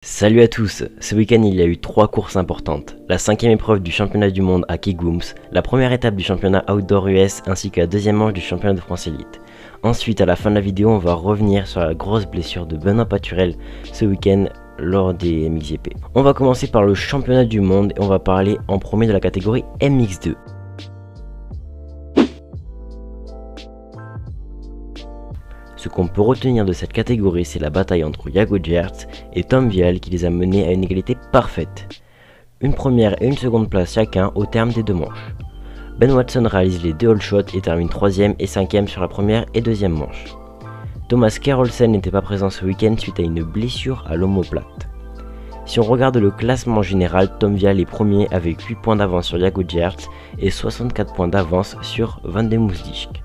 Salut à tous, ce week-end il y a eu 3 courses importantes. La 5ème épreuve du championnat du monde à Kegooms, la première étape du championnat outdoor US ainsi que la deuxième manche du championnat de France Elite. Ensuite à la fin de la vidéo on va revenir sur la grosse blessure de Benoît Paturel ce week-end lors des MXGP. On va commencer par le championnat du monde et on va parler en premier de la catégorie MX2. Ce qu'on peut retenir de cette catégorie, c'est la bataille entre Jago Geerts et Tom Vialle qui les a menés à une égalité parfaite. Une première et une seconde place chacun au terme des deux manches. Ben Watson réalise les deux all shots et termine 3ème et 5ème sur la première et deuxième manche. Thomas Carolsen n'était pas présent ce week-end suite à une blessure à l'omoplate. Si on regarde le classement général, Tom Vialle est premier avec 8 points d'avance sur Jago Geerts et 64 points d'avance sur Van de Moesdijk.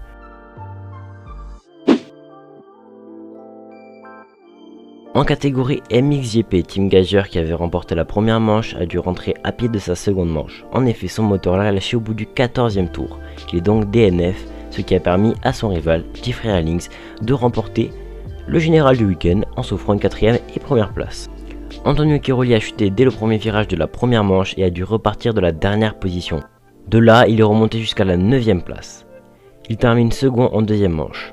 En catégorie MXGP, Tim Geiger, qui avait remporté la première manche, a dû rentrer à pied de sa seconde manche. En effet, son moteur l'a lâché au bout du 14e tour. Il est donc DNF, ce qui a permis à son rival, Jeffrey Herlings, de remporter le général du week-end en s'offrant une 4ème et première place. Antonio Cairoli a chuté dès le premier virage de la première manche et a dû repartir de la dernière position. De là, il est remonté jusqu'à la 9ème place. Il termine second en deuxième manche.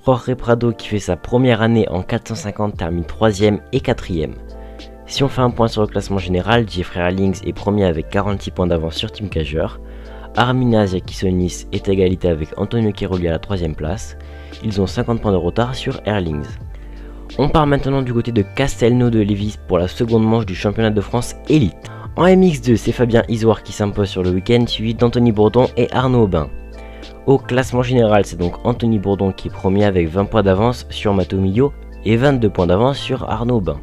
Jorge Prado, qui fait sa première année en 450, termine 3ème et 4ème. Si on fait un point sur le classement général, Jeffrey Herlings est premier avec 46 points d'avance sur Tim Geiger. Armin Asiakissonis est à égalité avec Antonio Cairoli à la 3ème place. Ils ont 50 points de retard sur Herlings. On part maintenant du côté de Castelnau de Lévis pour la seconde manche du championnat de France Elite. En MX2, c'est Fabien Isoire qui s'impose sur le week-end, suivi d'Anthony Bourdon et Arnaud Aubin. Au classement général, c'est donc Anthony Bourdon qui est premier avec 20 points d'avance sur Matteo Millo et 22 points d'avance sur Arnaud Aubin.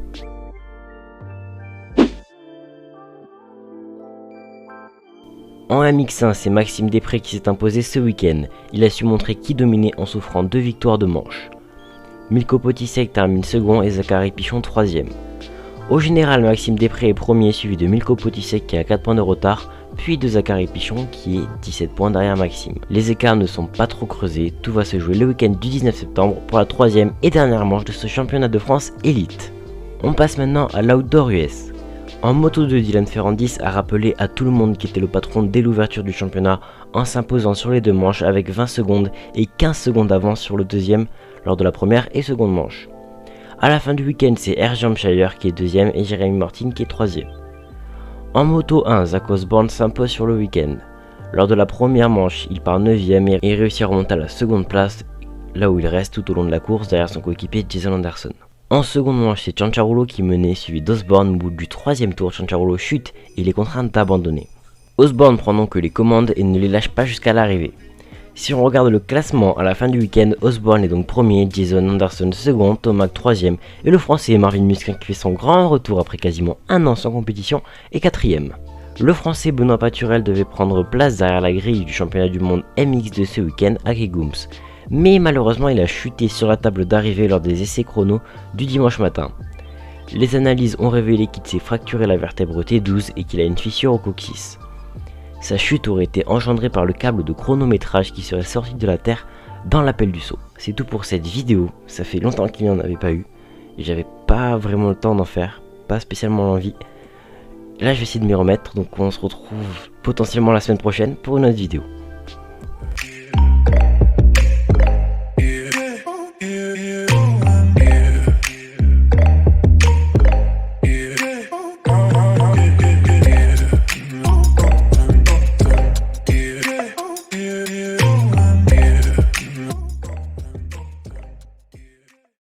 En MX1, c'est Maxime Després qui s'est imposé ce week-end. Il a su montrer qui dominait en s'offrant 2 victoires de manche. Milko Potisek termine second et Zachary Pichon 3ème. Au général, Maxime Després est premier, suivi de Milko Potisek qui a 4 points de retard, puis de Zachary Pichon qui est 17 points derrière Maxime. Les écarts ne sont pas trop creusés, tout va se jouer le week-end du 19 septembre pour la 3ème et dernière manche de ce championnat de France Elite. On passe maintenant à l'outdoor US. En moto 2, Dylan Ferrandis a rappelé à tout le monde qui était le patron dès l'ouverture du championnat en s'imposant sur les deux manches avec 20 secondes et 15 secondes d'avance sur le deuxième lors de la première et seconde manche. A la fin du week-end, c'est Herge Hampshire qui est deuxième et Jérémy Martin qui est troisième. En moto 1, Zach Osborne s'impose sur le week-end. Lors de la première manche, il part 9ème et réussit à remonter à la seconde place, là où il reste tout au long de la course derrière son coéquipier Jason Anderson. En seconde manche, c'est Cianciarulo qui menait, suivi d'Osborne. Au bout du 3ème tour, Cianciarulo chute et il est contraint d'abandonner. Osborne prend donc les commandes et ne les lâche pas jusqu'à l'arrivée. Si on regarde le classement, à la fin du week-end, Osborne est donc premier, Jason Anderson second, Tomac 3ème et le français Marvin Musquin qui fait son grand retour après quasiment un an sans compétition est 4ème. Le français Benoît Paturel devait prendre place derrière la grille du championnat du monde MX2 ce week-end à Kegooms, mais malheureusement il a chuté sur la table d'arrivée lors des essais chrono du dimanche matin. Les analyses ont révélé qu'il s'est fracturé la vertèbre T12 et qu'il a une fissure au coccyx. Sa chute aurait été engendrée par le câble de chronométrage qui serait sorti de la terre dans l'appel du saut. C'est tout pour cette vidéo, ça fait longtemps qu'il n'y en avait pas eu, et j'avais pas vraiment le temps d'en faire, pas spécialement l'envie. Là je vais essayer de m'y remettre, donc on se retrouve potentiellement la semaine prochaine pour une autre vidéo.